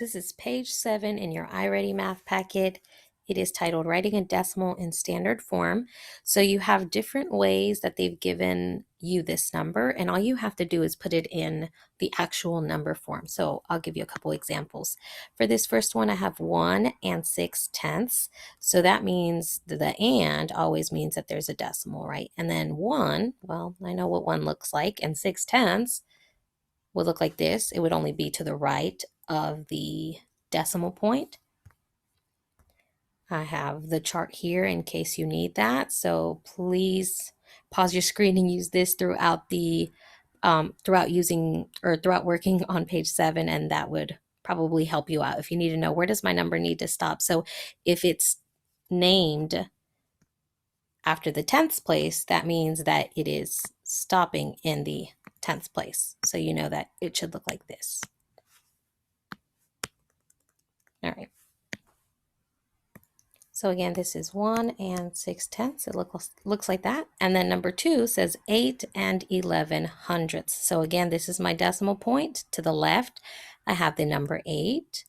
This is page 7 in your iReady math packet. It is titled Writing a Decimal in Standard Form. So you have different ways that they've given you this number, and all you have to do is put it in the actual number form. So I'll give you a couple examples. For this first one, I have 1 and 6/10. So that means the and always means that there's a decimal, right? And then 1, well, I know what 1 looks like, and 6/10 would look like this. It would only be to the right of the decimal point. I have the chart here in case you need that. So please pause your screen and use this throughout throughout working on page 7, and that would probably help you out if you need to know where does my number need to stop. So if it's named after the 10th place, that means that it is stopping in the 10th place. So you know that it should look like this. All right. So again, this is 1 and 6/10. It looks like that. And then number 2 says 8 and 11 hundredths. So again, this is my decimal point. To the left, I have the number 8.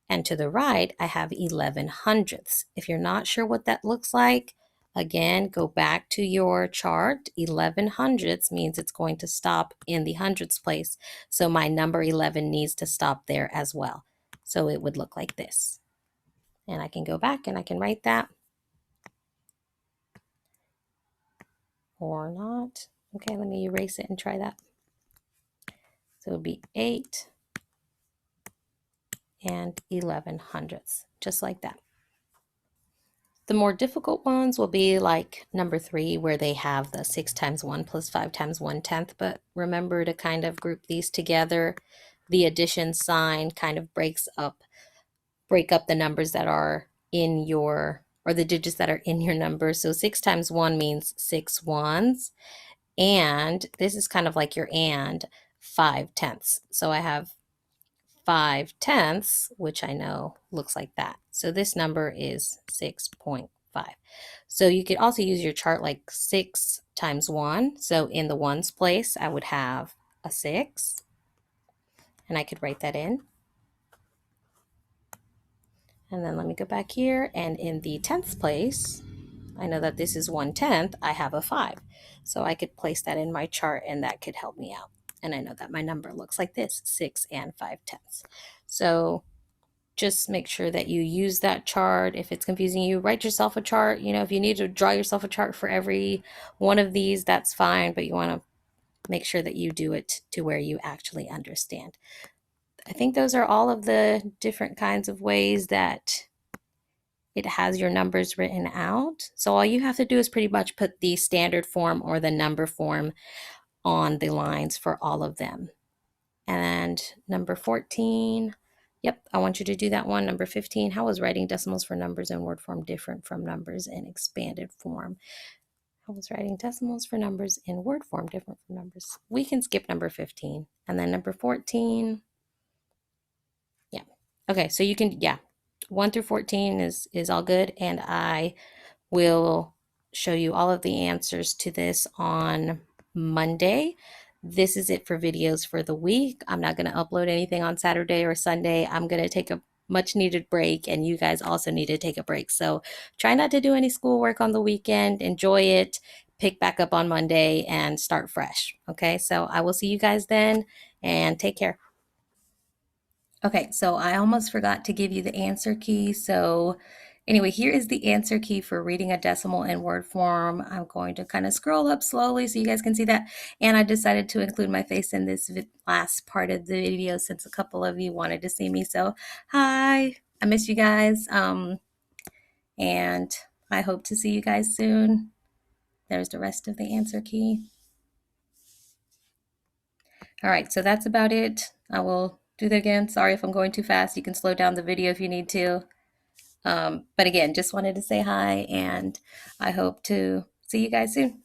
And to the right, I have 11 hundredths. If you're not sure what that looks like, again, go back to your chart. 11 hundredths means it's going to stop in the hundredths place. So my number 11 needs to stop there as well. So it would look like this. And I can go back and I can write that. Or not. Okay, let me erase it and try that. So it would be 8 and 11 hundredths, just like that. The more difficult ones will be like number 3, where they have the 6 times 1 plus 5 times 1/10. But remember to kind of group these together. The addition sign kind of break up the numbers that are in your, or the digits that are in your number. So 6 times 1 means 6 ones. And this is kind of like your and 5/10. So I have 5/10, which I know looks like that. So this number is 6.5. So you could also use your chart like 6 times 1. So in the ones place, I would have a 6. And I could write that in. And then let me go back here. And in the 10th place, I know that this is 1/10. I have a 5. So I could place that in my chart and that could help me out. And I know that my number looks like this, 6 and 5/10. So just make sure that you use that chart. If it's confusing you, write yourself a chart. You know, if you need to draw yourself a chart for every one of these, that's fine, but you want to make sure that you do it to where you actually understand. I think those are all of the different kinds of ways that it has your numbers written out. So all you have to do is pretty much put the standard form or the number form on the lines for all of them. And number 14, yep, I want you to do that one. Number 15, how is writing decimals for numbers in word form different from numbers in expanded form? How is writing decimals for numbers in word form different from numbers? We can skip number 15. And then number 14, yeah. Okay, so you can, 1 through 14 is all good. And I will show you all of the answers to this on Monday. This is it for videos for the week. I'm not going to upload anything on Saturday or Sunday. I'm going to take a much needed break, and you guys also need to take a break. So try not to do any schoolwork on the weekend. Enjoy it. Pick back up on Monday and start fresh. Okay, so I will see you guys then, and take care. Okay, so I almost forgot to give you the answer key. So anyway, here is the answer key for reading a decimal in word form. I'm going to kind of scroll up slowly so you guys can see that. And I decided to include my face in this last part of the video since a couple of you wanted to see me. So hi, I miss you guys. And I hope to see you guys soon. There's the rest of the answer key. All right, so that's about it. I will do that again. Sorry if I'm going too fast. You can slow down the video if you need to. But again, just wanted to say hi, and I hope to see you guys soon.